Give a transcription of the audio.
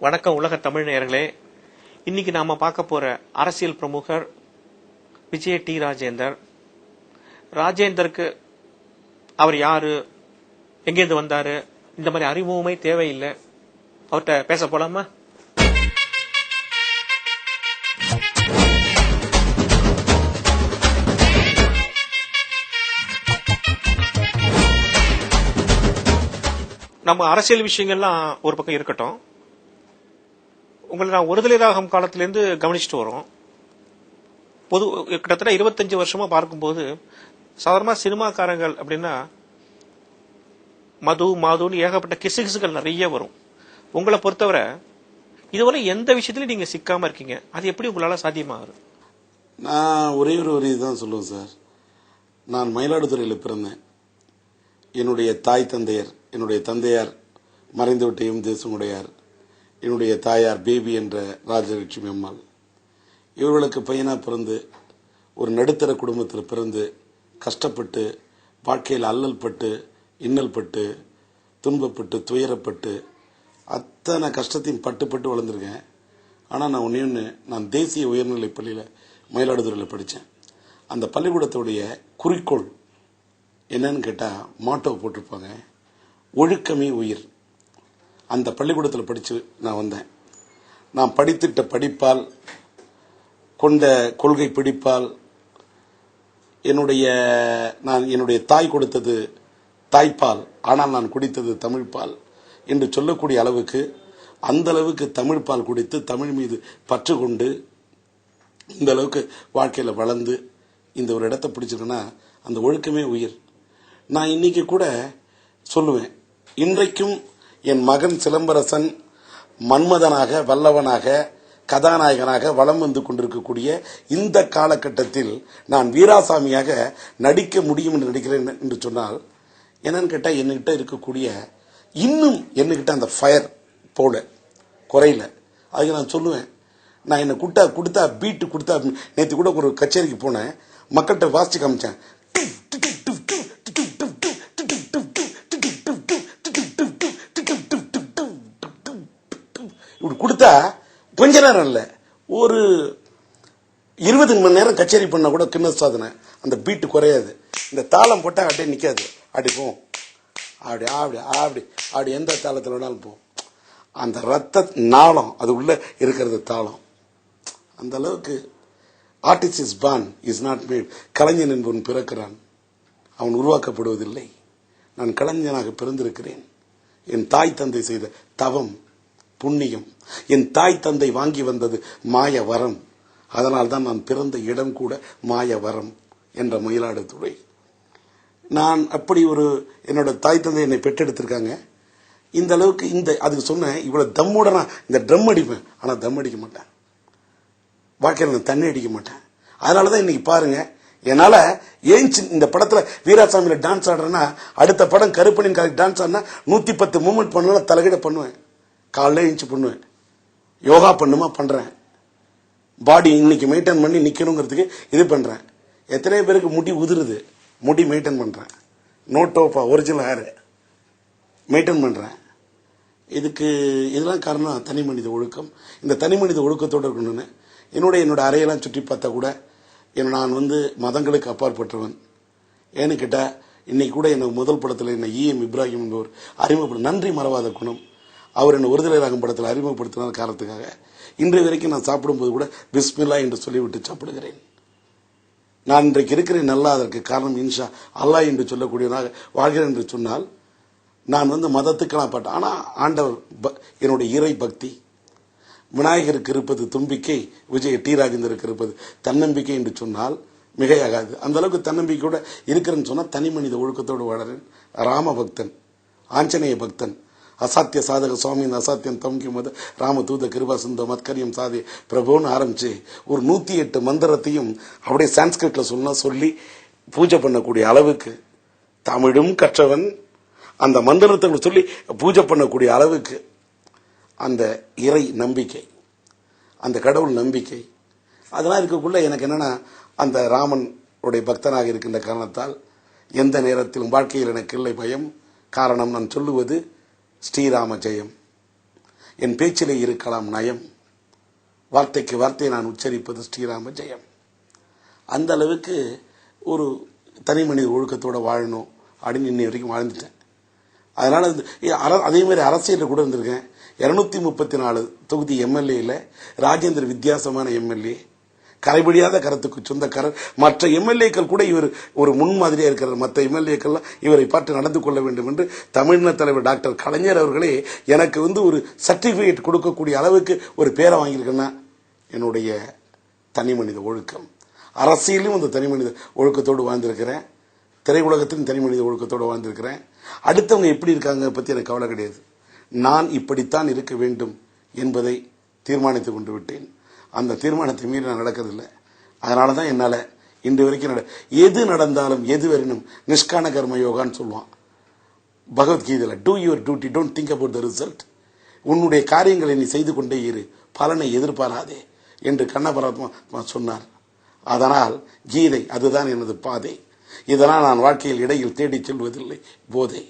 வணக்கம் உலக தமிழ் நேயர்களே. இன்னைக்கு நாம பார்க்க போற அரசியல் பிரமுகர் விஜய டி ராஜேந்தர். ராஜேந்தருக்கு அவர் யாரு, எங்கேருந்து வந்தாரு, இந்த மாதிரி அறிமுகமே தேவையில்லை. அவர்கிட்ட பேச போலாமா? நம்ம அரசியல் விஷயங்கள்லாம் ஒரு பக்கம் இருக்கட்டும், உங்களை நான் ஒருதலை ராகம் காலத்திலேருந்து கவனிச்சுட்டு வரோம். கிட்டத்தட்ட 25 வருஷமா பார்க்கும்போது சாதாரணமா சினிமாக்காரங்கள் அப்படின்னா மாதுன்னு ஏகப்பட்ட கிசுகிசுகள் நிறைய வரும். உங்களை பொறுத்தவரை இதுவரை எந்த விஷயத்திலும் நீங்க சிக்காம இருக்கீங்க, அது எப்படி உங்களால சாத்தியமாகுது? நான் ஒரே ஒரு வரி தான் சொல்லுவேன் சார். நான் மயிலாடுதுறையில் பிறந்தேன். என்னுடைய தாய் தந்தையர், என்னுடைய தந்தையார் மறைந்துவிட்ட தேசமுடையார், என்னுடைய தாயார் பேபி என்ற ராஜலட்சுமி அம்மாள். இவர்களுக்கு பையனா பிறந்து ஒரு நடுத்தர குடும்பத்தில் பிறந்து கஷ்டப்பட்டு வாழ்க்கையில் அல்லல் பட்டு இன்னல் பட்டு துன்பப்பட்டு துயரப்பட்டு அத்தனை கஷ்டத்தையும் பட்டு வளர்ந்துருக்கேன். ஆனால் நான் ஒன்று நான் தேசிய உயர்நிலைப் பள்ளியில் மயிலாடுதுறையில் படித்தேன். அந்த பள்ளிக்கூடத்துடைய குறிக்கோள் என்னன்னு கேட்டால் மாட்டோ போட்டிருப்பாங்க, ஒழுக்கமே உயிர். அந்த பள்ளிக்கூடத்தில் படித்து நான் வந்தேன். நான் படித்திட்ட படிப்பால் கொண்ட கொள்கை பிடிப்பால் என்னுடைய தாய் கொடுத்தது தாய்ப்பால், ஆனால் நான் குடித்தது தமிழ்பால் என்று சொல்லக்கூடிய அளவுக்கு அந்த அளவுக்கு தமிழ்பால் குடித்து தமிழ் மீது பற்று கொண்டு இந்த அளவுக்கு வாழ்க்கையில் வளர்ந்து இந்த ஒரு இடத்தை பிடிச்சிருக்கேன்னா அந்த ஒழுக்கமே உயிர். நான் இன்னைக்கு கூட சொல்லுவேன், இன்றைக்கும் என் மகன் சிலம்பரசன் மன்மதனாக வல்லவனாக கதாநாயகனாக வலம் வந்து கொண்டிருக்கக்கூடிய இந்த காலகட்டத்தில் நான் வீராசாமியாக நடிக்க முடியும் என்று நடிக்கிறேன் என்று சொன்னால் என்னன்னு கேட்டால் என்கிட்ட இருக்கக்கூடிய இன்னும் என்கிட்ட அந்த ஃபயர் போல குறையில. அதுக்கு நான் சொல்லுவேன், நான் என்னை கொடுத்தா பீட்டு கொடுத்தா நேற்று கூட ஒரு கச்சேரிக்கு போனேன், மக்கள்கிட்ட வாசிச்சு காமிச்சேன். இப்படி கொடுத்தா கொஞ்ச நேரம் இல்ல, ஒரு 20 மணி நேரம் கச்சேரி பண்ண கூட கிண்ண சாதனை. அந்த பீட்டு குறையாது. இந்த தாளம் போட்டா அப்படியே நிக்காது, அப்படி போகும், அப்படி அப்படி அப்படி அப்படி எந்த தாளத்தில் வேணாலும் போகும். அந்த ரத்த நாளம் அது உள்ள இருக்கிறது தாளம். அந்த அளவுக்கு artist is born is not mat. கலைஞன் என்பவன் பிறக்கிறான், அவன் உருவாக்கப்படுவதில்லை. நான் கலைஞனாக பிறந்திருக்கிறேன். என் தாய் தந்தை செய்த தவம் புண்ணியம், என் தாய் தந்தை வாங்கி வந்தது மாய வரம். அதனால்தான் நான் பிறந்த இடம் கூட மாய வரம் என்ற மயிலாடுதுறை. நான் அப்படி ஒரு என்னோட தாய் தந்தை என்னை பெற்றெடுத்திருக்காங்க. இந்த அளவுக்கு அதுக்கு சொன்னேன், இவ்வளவு தம்மோட நான் இந்த ட்ரம் அடிப்பேன், ஆனால் தம் அடிக்க மாட்டேன். வாழ்க்கையில் நான் தண்ணி அடிக்க மாட்டேன். அதனாலதான் இன்னைக்கு பாருங்க, என்னால ஏஞ்சி இந்த படத்துல வீராசாமியில டான்ஸ் ஆடுறேன்னா அடுத்த படம் கருப்பனின் டான்ஸ் ஆடினா 110 மூவ்மெண்ட் பண்ணலாம், தலைகீழ பண்ணுவேன், காலைல ஏஞ்சி பண்ணுவேன், யோகா பண்ணுமா பண்றேன், பாடி இன்னைக்கு மெயின்டைன் பண்ணி நிக்கணுங்கிறதுக்கு இது பண்றேன். எத்தனை பேருக்கு முடி உதிருது, முடி மெயின்டைன் பண்றேன், நோட்டோப்பா ஒரிஜினல் ஹேர் மெயின்டைன் பண்றேன். இதெல்லாம் காரணம் தனி மனித ஒழுக்கம். இந்த தனி மனித ஒழுக்கத்தோடு இருக்கணும்னு என்னோட அறையெல்லாம் சுற்றி பார்த்தா கூட நான் மதங்களுக்கு அப்பாற்பட்டவன். ஏன்னு கேட்டா இன்னைக்கு கூட எனக்கு முதல் படத்தில் என்ன EM இப்ராஹிம் என்பவர் அறிமுகப்படும் நன்றி மறவாத குணம். அவர் என்ன ஒருதலை ராகம் படத்தில் அறிமுகப்படுத்தின காரணத்துக்காக இன்றைய வரைக்கும் நான் சாப்பிடும்போது கூட பிஸ்மில்லா என்று சொல்லிவிட்டு சாப்பிடுகிறேன். நான் இன்றைக்கு இருக்கிறேன் நல்லா, அதற்கு காரணம் இன்ஷா அல்லாஹ் என்று சொல்லக்கூடியவனாக வாழ்கிறேன் என்று சொன்னால் நான் மதத்துக்கெல்லாம் பட்டேன். ஆனால் ஆண்டவர் என்னுடைய இறை பக்தி. விநாயகருக்கு இருப்பது தும்பிக்கை, விஜய டி ராஜேந்தருக்கு இருப்பது தன்னம்பிக்கை என்று சொன்னால் மிகையாகாது. அந்த அளவுக்கு தன்னம்பிக்கையோட இருக்கிறேன்னு சொன்னால் தனி மனித ஒழுக்கத்தோடு வாழறேன். ராம பக்தன், ஆஞ்சநேய பக்தன், அசாத்திய சாதக சுவாமி அசாத்தியம் தம்கி மத ராம தூத கிருபா சுந்த மத்கரியம் சாதி பிரபுன்னு ஆரம்பிச்சு ஒரு 108 மந்திரத்தையும் அப்படியே சான்ஸ்கிரிட்ல சொல்லி பூஜை பண்ணக்கூடிய அளவுக்கு தமிழும் கற்றவன். அந்த மந்திரத்தை சொல்லி பூஜை பண்ணக்கூடிய அளவுக்கு அந்த இறை நம்பிக்கை, அந்த கடவுள் நம்பிக்கை அதெல்லாம் இருக்கக்குள்ள எனக்கு என்னன்னா அந்த ராமன் உடைய பக்தனாக இருக்கின்ற காரணத்தால் எந்த நேரத்திலும் வாழ்க்கையில் எனக்கு இல்லை பயம். காரணம் நான் சொல்லுவது ஸ்ரீராம ஜெயம். என் பேச்சிலே இருக்கலாம் நயம், வார்த்தைக்கு வார்த்தை நான் உச்சரிப்பது ஸ்ரீராம ஜெயம். அந்த அளவுக்கு ஒரு தனி மனித ஒழுக்கத்தோட வாழணும் அப்படின்னு இன்னை வரைக்கும் வாழ்ந்துட்டேன். அதனால அதே மாதிரி அரசியலில் கூட இருந்திருக்கேன். 234 தொகுதி எம்எல்ஏல ராஜேந்திர வித்தியாசமான எம்எல்ஏ, கரைபடியாத கருத்துக்கு சொந்தக்காரர். மற்ற எம்எல்ஏக்கள் கூட இவர் ஒரு முன்மாதிரியா இருக்கிறார். மற்ற எம்எல்ஏக்கள்லாம் இவரை பார்த்து நடந்து கொள்ள வேண்டும் என்று தமிழின தலைவர் டாக்டர் கலைஞர் அவர்களே எனக்கு ஒரு சர்டிபிகேட் கொடுக்கக்கூடிய அளவுக்கு ஒரு பேரை வாங்கியிருக்கேன்னா என்னுடைய தனி மனித ஒழுக்கம். அரசியலும் அந்த தனி மனித ஒழுக்கத்தோடு வாழ்ந்திருக்கிறேன், திரையுலகத்திலும் தனி மனித ஒழுக்கத்தோடு வாழ்ந்திருக்கிறேன். அடுத்தவங்க எப்படி இருக்காங்க பத்தி எனக்கு கவலை கிடையாது. நான் இப்படித்தான் இருக்க வேண்டும் என்பதை தீர்மானித்துக் கொண்டு விட்டேன். அந்த தீர்மானத்தை மீறி நான் நடக்கிறதில்லை. அதனால தான் என்னால் இன்று வரைக்கும் எது நடந்தாலும் எது வரையும் நிஷ்கான கர்ம யோகான்னு சொல்லுவான் பகவத்கீதையில். Two your duty, don't think about the result. உன்னுடைய காரியங்களை நீ செய்து கொண்டே இரு, பலனை எதிர்பாராதே என்று கண்ண பரமாத்மா சொன்னார். அதனால் கீதை அதுதான் எனது பாதை. இதனால் நான் வாழ்க்கையில் இடையில் தேடிச் செல்வதில்லை போதை.